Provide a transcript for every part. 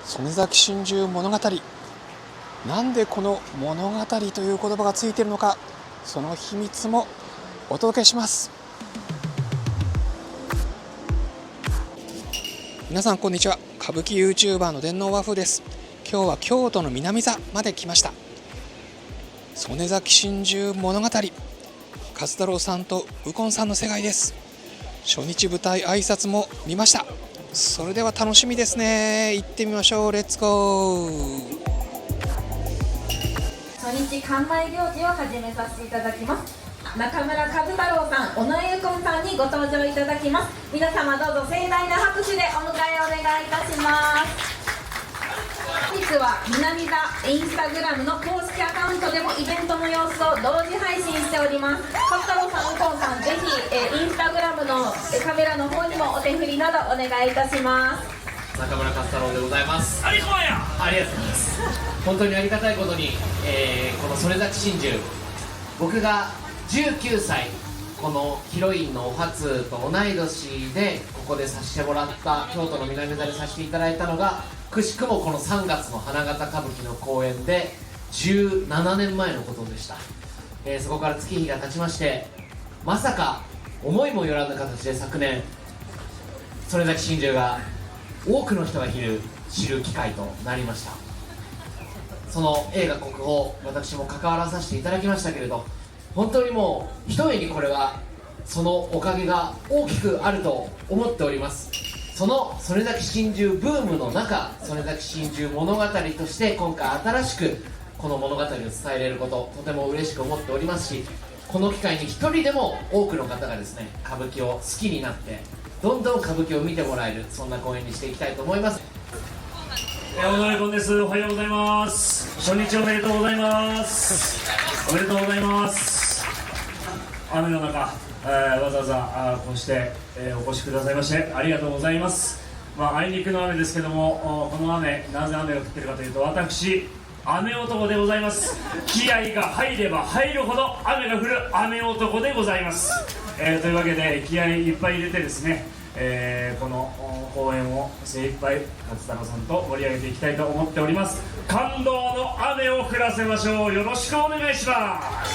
曽根崎心中物語。なんでこの物語という言葉がついているのか、その秘密もお届けします。皆さんこんにちは。歌舞伎 YouTuber の電脳和風です。今日は京都の南座まで来ました。曽根崎心中物語、勝太郎さんと右近さんの世界です。初日舞台挨拶も見ました。それでは楽しみですね。行ってみましょう。レッツゴー。初日館内行事を始めさせていただきます。中村和太郎さん、尾上右近さんにご登場いただきます。皆様どうぞ盛大な拍手でお迎えをお願いいたします。本日は南座インスタグラムの公式アカウントでもイベントの様子を同時配信しております。勝太郎さん、右近さん、ぜひインスタグラムのカメラの方にもお手振りなどお願いいたします。中村勝太郎でございます。ありがとうございます。本当にありがたいことに、この曽根崎心中、僕が19歳、このヒロインのお初と同い年でここでさせてもらった京都の南座でさせていただいたのが、くしくもこの3月の花形歌舞伎の公演で17年前のことでした。そこから月日が経ちまして、まさか思いもよらぬ形で昨年曽根崎心中が多くの人が知る機会となりました。その映画国宝、私も関わらさせていただきましたけれど、本当にもうひとえにこれはそのおかげが大きくあると思っております。その曽根崎心中ブームの中、曽根崎心中物語として今回新しくこの物語を伝えれること、とても嬉しく思っておりますし、この機会に一人でも多くの方がですね、歌舞伎を好きになってどんどん歌舞伎を見てもらえる、そんな公演にしていきたいと思います。尾上右近です。おはようございます。初日おめでとうございます。おめでとうございます。雨の中、わざわざこうして、お越しくださいましてありがとうございます。あいにくの雨ですけども、この雨、なぜ雨が降っているかというと、私雨男でございます。気合が入れば入るほど雨が降る雨男でございます。というわけで気合いっぱい入れてですね、この公演を精一杯勝太郎さんと盛り上げていきたいと思っております。感動の雨を降らせましょう。よろしくお願いします。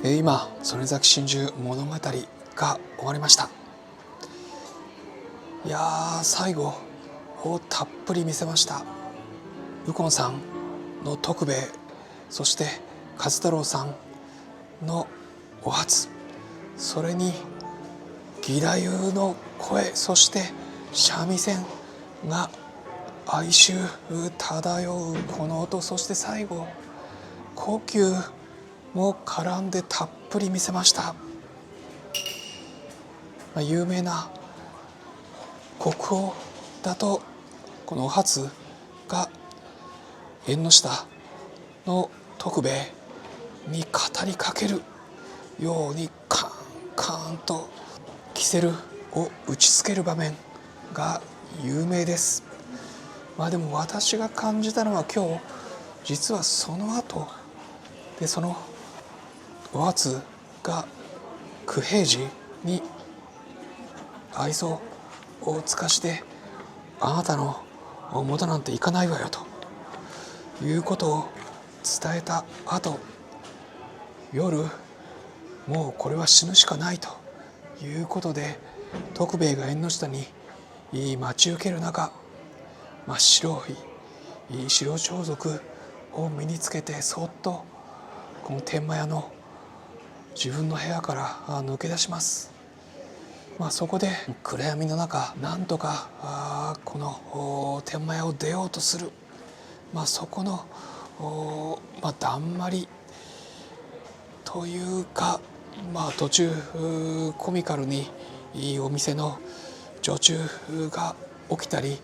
今、曽根崎心中物語が終わりました。いやー、最後をたっぷり見せました。右近さんの徳兵衛、そして勝太郎さんのお初、それに義太夫の声、そして三味線が哀愁漂うこの音、そして最後呼吸も絡んでたっぷり見せました。有名な国宝だと、このお初が縁の下の徳兵衛に語りかけるようにカーンカーンとキセルを打ちつける場面が有名です。でも私が感じたのは、今日実はその後で、そのお初が九平寺に愛想を尽かして、あなたの元なんて行かないわよということを伝えた後、夜もうこれは死ぬしかないということで、徳兵衛が縁の下に待ち受ける中、真っ白い白装束を身につけて、そっとこの天満屋の自分の部屋から抜け出します。そこで暗闇の中、なんとかこの天満屋を出ようとする、そこのだんまりというか、途中コミカルにお店の女中が起きたり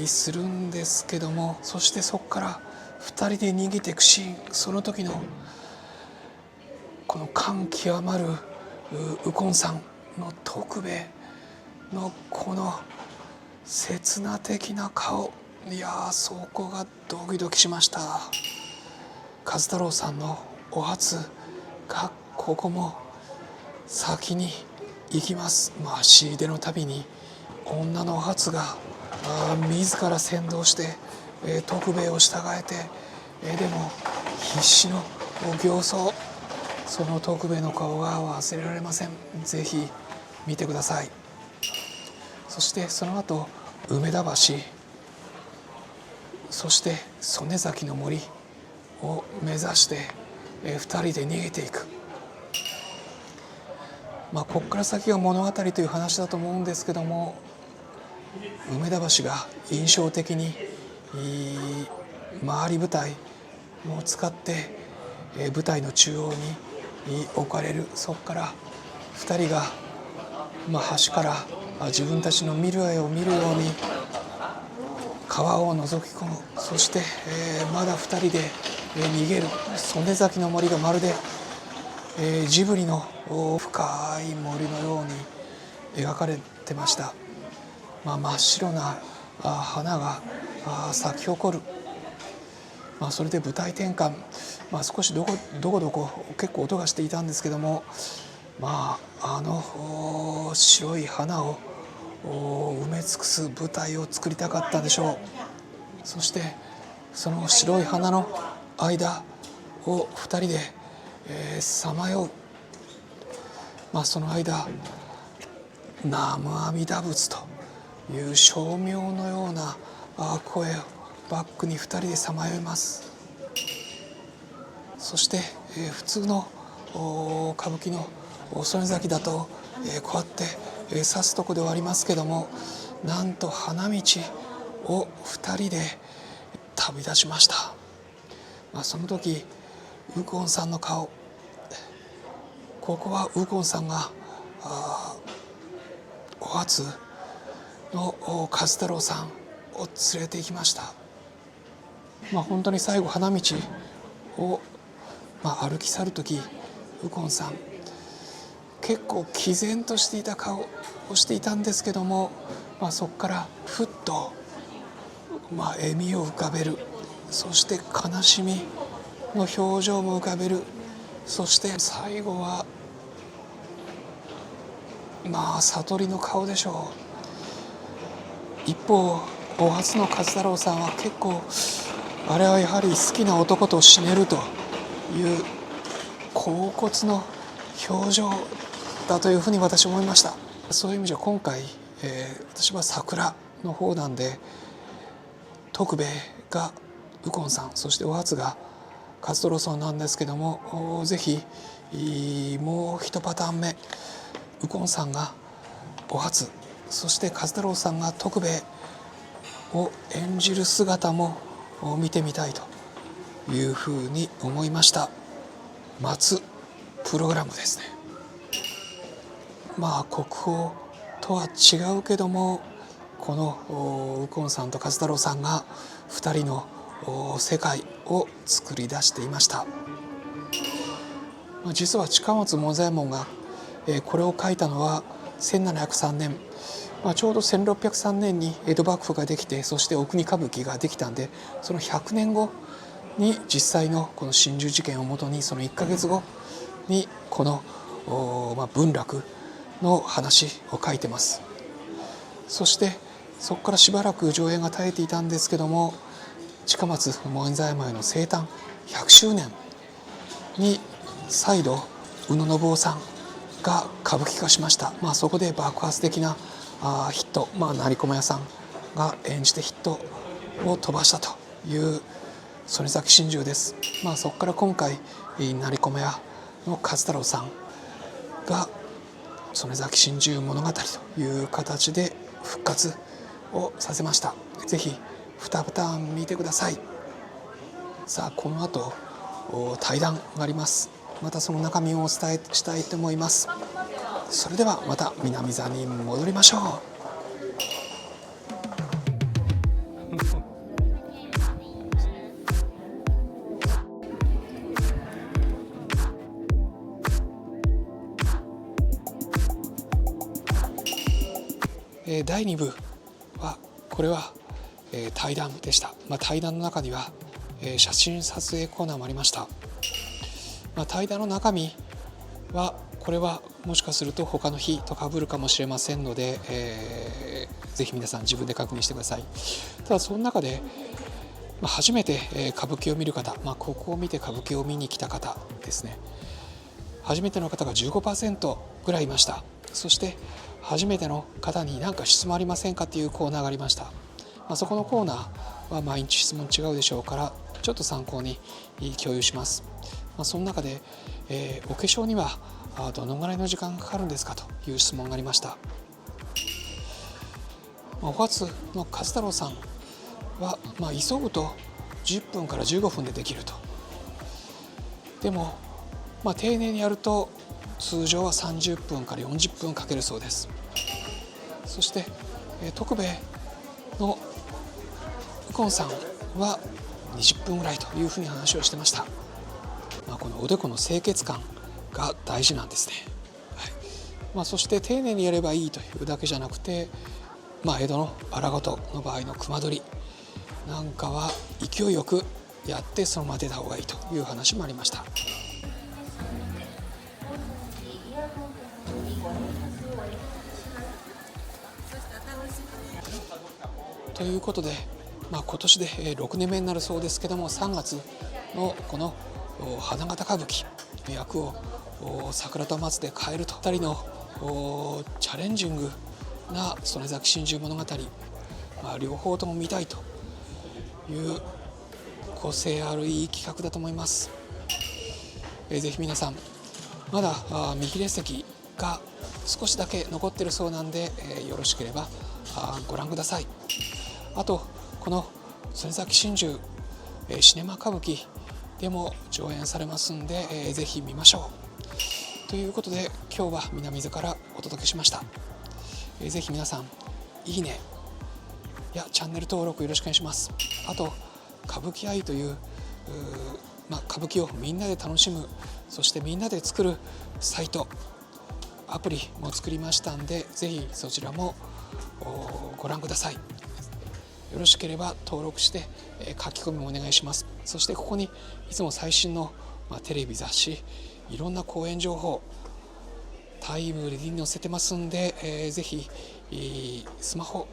するんですけども、そしてそこから2人で逃げていくシーン、その時のこの感極まる右近さんの徳兵衛のこの刹那的な顔、いやー、そこがドキドキしました。勝太郎さんのお初がここも先に行きます。足出のたびに女のお初が自ら先導して、徳兵衛を従えて、でも必死の形相、その徳兵衛の顔が忘れられません。ぜひ見てください。そしてその後梅田橋、そして曽根崎の森を目指して、2人で逃げていく。ここから先が物語という話だと思うんですけども、梅田橋が印象的に回り舞台を使って、舞台の中央に置かれる。そこから2人が、橋から自分たちの未来を見るように川を覗き込む。そして、まだ2人で逃げる。曽根崎の森がまるで、ジブリの深い森のように描かれてました。真っ白な花が咲き誇る。それで舞台転換、少しどこ結構音がしていたんですけども、白い花を埋め尽くす舞台を作りたかったんでしょう。そしてその白い花の間を2人でさまよう。その間、南無阿弥陀仏という称名のような声をバックに2人でさまよいます。そして、普通の歌舞伎の曽根崎だと、こうやって指すとこではありますけども、なんと花道を2人で旅立ちました。その時右近さんの顔、ここは右近さんがお初の和太郎さんを連れて行きました。本当に最後花道を、歩き去る時、右近さん結構毅然としていた顔をしていたんですけども、そこからふっと、笑みを浮かべる。そして悲しみの表情も浮かべる。そして最後は悟りの顔でしょう。一方お初の和太郎さんは結構、あれはやはり好きな男と死ねるという恍惚の表情だというふうに私は思いました。そういう意味じゃ今回、私は桜の方なんで、徳兵衛が右近さん、そしてお初が和太郎さんなんですけども、ぜひもう一パターン目、右近さんがお初、そして和太郎さんが徳兵衛を演じる姿も見てみたいというふうに思いました。待つプログラムですね。国宝とは違うけども、この右近さんと和太郎さんが2人の世界を作り出していました。実は近松門左衛門がこれを書いたのは1703年、ちょうど1603年に江戸幕府ができて、そしてお国歌舞伎ができたんで、その100年後に実際のこの心中事件をもとに、その1ヶ月後にこの文楽の話を書いてます。そしてそこからしばらく上映が絶えていたんですけども、近松門左衛門の生誕100周年に再度宇野信夫さんが歌舞伎化しました。そこで爆発的なヒット、成駒屋さんが演じてヒットを飛ばしたという曽根崎心中です。そこから今回成駒屋の和太郎さんが曽根崎心中物語という形で復活をさせました。ぜひ2パターン見てください。さあ、この後対談があります。またその中身をお伝えしたいと思います。それではまた南座に戻りましょう。第2部はこれは対談でした。対談の中には写真撮影コーナーもありました。対談の中身はこれはもしかすると他の日とかぶるかもしれませんので、ぜひ皆さん自分で確認してください。ただその中で、初めて歌舞伎を見る方、ここを見て歌舞伎を見に来た方ですね、初めての方が 15% ぐらいいました。そして初めての方に何か質問ありませんかっていうコーナーがありました。そこのコーナーは毎日質問違うでしょうから、ちょっと参考に共有します。その中で、お化粧にはどのぐらいの時間がかかるんですかという質問がありました。お初の和太郎さんは、急ぐと10分から15分でできると。でも、丁寧にやると通常は30分から40分かけるそうです。そして、徳兵衛の右近さんは20分ぐらいというふうに話をしてました。このおでこの清潔感が大事なんですね。そして丁寧にやればいいというだけじゃなくて、江戸の荒事の場合の熊取りなんかは勢いよくやってそのまま出た方がいいという話もありました。ということで、今年で6年目になるそうですけども、3月のこの花形歌舞伎の役を桜と松で変えると2人のチャレンジングな曽根崎心中物語、両方とも見たいという個性あるいい企画だと思います。ぜひ皆さん、まだ見切れ席が少しだけ残ってるそうなんで、よろしければご覧ください。あとこの曽根崎心中シネマ歌舞伎でも上演されますんで、ぜひ見ましょうということで、今日は南座からお届けしました。ぜひ皆さんいいねやチャンネル登録よろしくお願いします。あと歌舞伎愛という歌舞伎をみんなで楽しむ、そしてみんなで作るサイトアプリも作りましたんで、ぜひそちらもご覧ください。よろしければ登録して書き込みもお願いします。そしてここにいつも最新のテレビ雑誌、いろんな講演情報タイムリーに載せてますんで、ぜひスマホ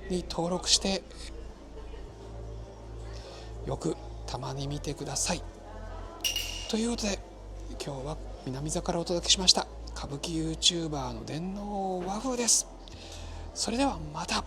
に登録してよくたまに見てください。ということで、今日は南座からお届けしました歌舞伎 YouTuber の電脳和風です。それではまた。